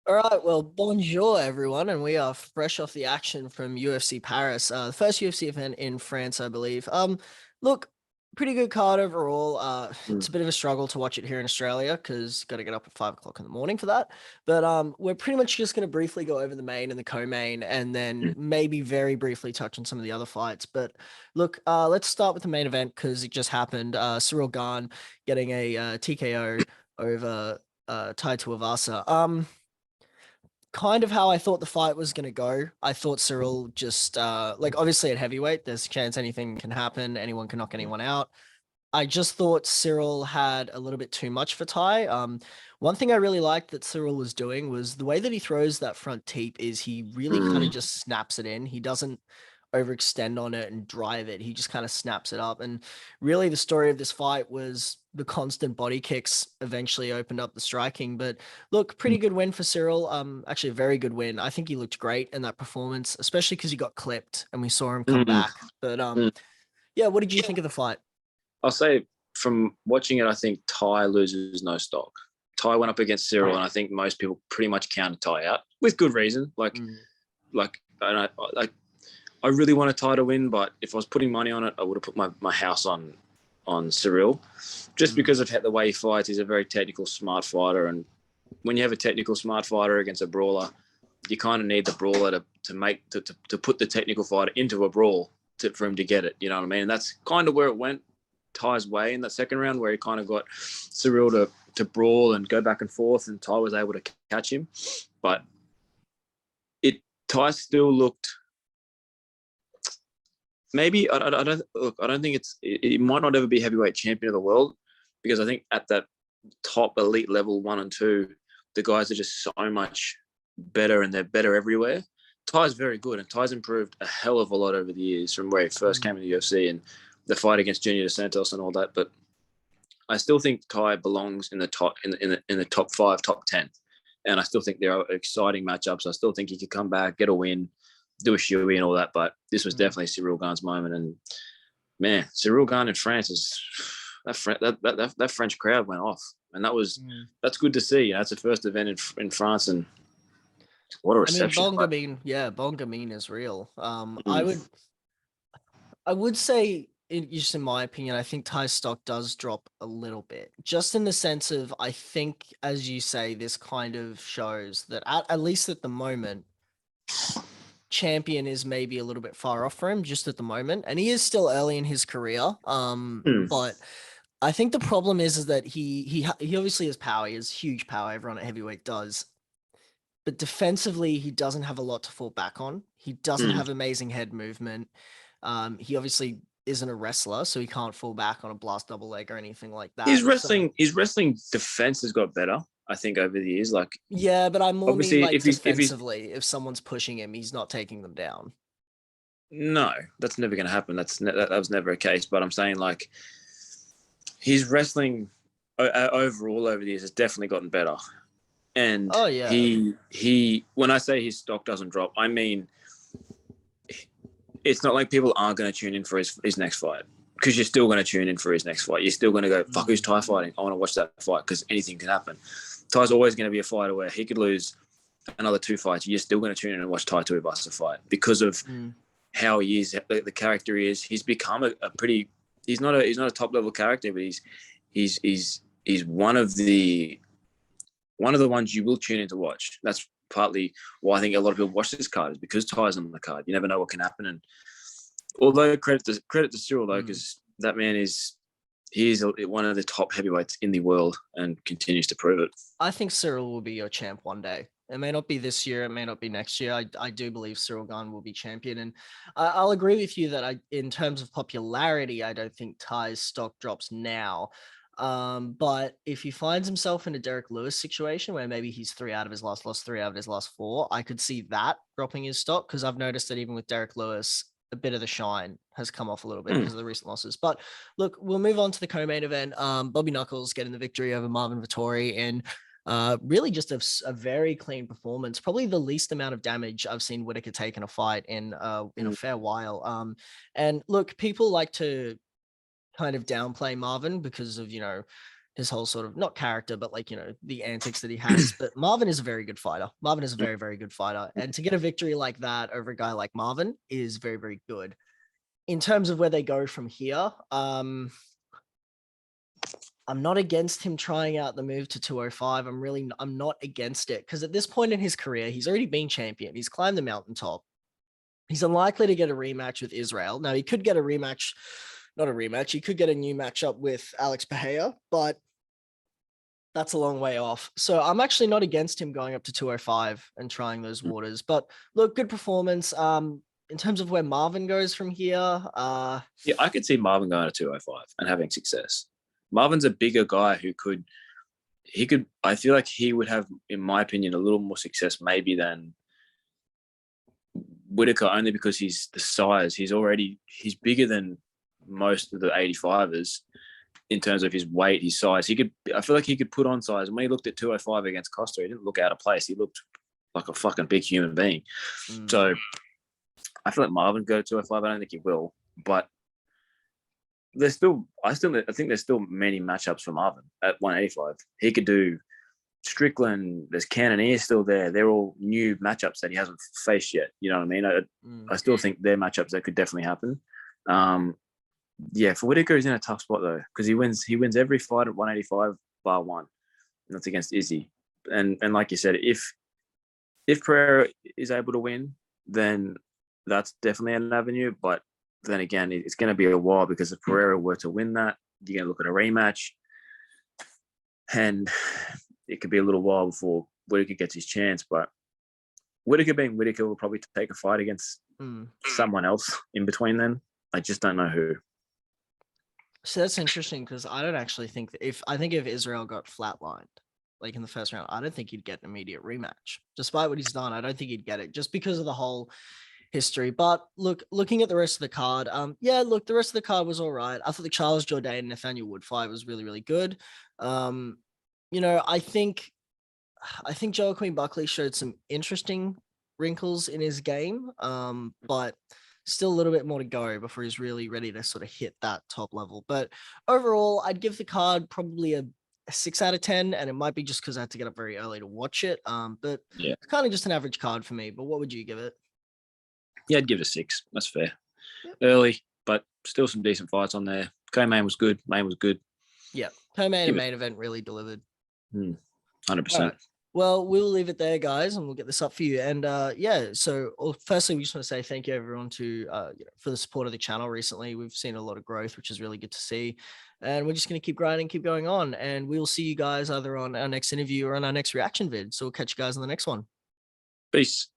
All right, well, bonjour, everyone, and we are fresh off the action from UFC Paris, the first UFC event in France, I believe. Look, pretty good card overall. It's Mm, a bit of a struggle to watch it here in Australia because got to get up at 5 o'clock in the morning for that. But we're pretty much just going to briefly go over the main and the co-main, and then mm. maybe very briefly touch on some of the other fights. But look, let's start with the main event because it just happened. Ciryl Gane getting a TKO over Tai Tuivasa. Kind of how I thought the fight was going to go. I thought Ciryl just like obviously at heavyweight, there's a chance anything can happen. Anyone can knock anyone out. I just thought Ciryl had a little bit too much for Ty. One thing I really liked that Ciryl was doing was the way that he throws that front teep is he really kind of Mm. just snaps it in. He doesn't overextend on it and drive it. He just kind of snaps it up. And really the story of this fight was the constant body kicks eventually opened up the striking. But look, pretty good win for Ciryl. Actually a very good win. I think he looked great in that performance, especially because he got clipped and we saw him come Mm. back. But Mm. yeah, what did you think of the fight? I'll say from watching it, I think Ty loses no stock. Ty went up against Ciryl, and I think most people pretty much counted Ty out with good reason. Mm. I really want Ty to win, but if I was putting money on it, I would have put my house on Ciryl, just Mm. because of the way he fights. He's a very technical, smart fighter, and when you have a technical, smart fighter against a brawler, you kind of need the brawler to put the technical fighter into a brawl for him to get it. You know what I mean? And that's kind of where it went Ty's way in that second round, where he kind of got Ciryl to brawl and go back and forth, and Ty was able to catch him. But Ty still looked maybe I don't look. I don't think it might not ever be heavyweight champion of the world, because I think at that top elite level 1 and 2, the guys are just so much better, and they're better everywhere. Ty's very good, and Ty's improved a hell of a lot over the years from where he first came Mm. to the UFC and the fight against Junior Dos Santos and all that. But I still think Ty belongs in the top 5, top 10, and I still think there are exciting matchups. I still think he could come back, get a win, do a shoey and all that. But this was Mm. definitely Ciryl Gane's moment, and man, Ciryl Gane in France is that French crowd went off, and Mm. that's good to see. You know, it's the first event in France, and what a I mean, reception! Bongamine, yeah, Bongamine is real. Mm, I would say, just in my opinion, I think Thai stock does drop a little bit, just in the sense of I think, as you say, this kind of shows that at least at the moment, champion is maybe a little bit far off for him, just at the moment, and he is still early in his career. mm, But I think the problem is that he obviously has power. He has huge power. Everyone at heavyweight does. But defensively, he doesn't have a lot to fall back on. He doesn't mm. have amazing head movement. He obviously isn't a wrestler, so he can't fall back on a blast double leg or anything like that. So His wrestling defense has got better, I think, over the years. Like, yeah, but I more mean obviously, like if he's defensively. If someone's pushing him, he's not taking them down. no, that's never going to happen. That was never a case. But I'm saying, like, his wrestling overall over the years has definitely gotten better. And Oh yeah. he when I say his stock doesn't drop, I mean it's not like people aren't going to tune in for his next fight, because you're still going to tune in for his next fight. You're still going to go, fuck, who's Mm. Ty fighting? I want to watch that fight, because anything can happen. Ty's always going to be a fighter where he could lose another 2 fights. You're still going to tune in and watch Tai Tuivasa fight, because of Mm. how he is, the character he is. He's become a pretty. He's not a top level character, but he's one of the ones you will tune in to watch. That's partly why I think a lot of people watch this card, is because Ty's on the card. You never know what can happen. And although credit to Ciryl though, Mm. because that man is one of the top heavyweights in the world and continues to prove it. I think Cyril will be your champ one day. It may not be this year, it may not be next year. I do believe Cyril Gane will be champion, and I'll agree with you that in terms of popularity, I don't think Ty's stock drops now. But if he finds himself in a Derek Lewis situation where maybe he's lost 3 out of his last 4, I could see that dropping his stock, because I've noticed that even with Derek Lewis, a bit of the shine has come off a little bit Mm. because of the recent losses. But look, we'll move on to the co-main event. Bobby Knuckles getting the victory over Marvin Vettori, and really just a very clean performance. Probably the least amount of damage I've seen Whitaker take in a fight in a Mm. fair while. And look, people like to kind of downplay Marvin because of his whole sort of not character, but like, the antics that he has. But Marvin is a very good fighter. Marvin is a very, very good fighter. And to get a victory like that over a guy like Marvin is very, very good. In terms of where they go from here, I'm not against him trying out the move to 205. I'm not against it because at this point in his career, he's already been champion. He's climbed the mountaintop. He's unlikely to get a rematch with Israel. Now he could get a rematch, not a rematch. He could get a new matchup with Alex Pereira, but that's a long way off. So I'm actually not against him going up to 205 and trying those waters. But look, good performance. In terms of where Marvin goes from here, yeah, I could see Marvin going to 205 and having success. Marvin's a bigger guy who could. I feel like he would have, in my opinion, a little more success maybe than Whitaker, only because he's the size. He's bigger than most of the 85ers in terms of his weight, his size. I feel like he could put on size. And when he looked at 205 against Costa, he didn't look out of place. He looked like a fucking big human being. So I feel like Marvin go to 205. I don't think he will, but I think there's still many matchups for Marvin at 185. He could do Strickland, there's Cannoneer still there. They're all new matchups that he hasn't faced yet. You know what I mean? I still think they're matchups that could definitely happen. Yeah, for Whitaker, he's in a tough spot though, because he wins every fight at 185 bar one. And that's against Izzy. And like you said, if Pereira is able to win, then that's definitely an avenue. But then again, it's going to be a while, because if Pereira were to win that, you're going to look at a rematch, and it could be a little while before Whitaker gets his chance. But Whitaker being Whitaker will probably take a fight against someone else in between then. I just don't know who. So that's interesting, because I don't actually think if Israel got flatlined like in the first round, I don't think he'd get an immediate rematch. Despite what he's done, I don't think he'd get it, just because of the whole history. But looking at the rest of the card, the rest of the card was all right. I thought the Charles Jourdain and Nathaniel Wood fight was really, really good. I think Joaquin Buckley showed some interesting wrinkles in his game, but still a little bit more to go before he's really ready to sort of hit that top level. But overall, I'd give the card probably a 6 out of 10, and it might be just because I had to get up very early to watch it. But yeah, it's kind of just an average card for me. But what would you give it? Yeah, I'd give it a 6. That's fair. Yep. Early, but still some decent fights on there. Co-main was good. Main was good. Yeah, co-main and main event really delivered. 100%. Well, we'll leave it there, guys, and we'll get this up for you. And so firstly, we just want to say thank you, everyone, for the support of the channel recently. We've seen a lot of growth, which is really good to see. And we're just going to keep grinding, keep going on. And we'll see you guys either on our next interview or on our next reaction vid. So we'll catch you guys on the next one. Peace.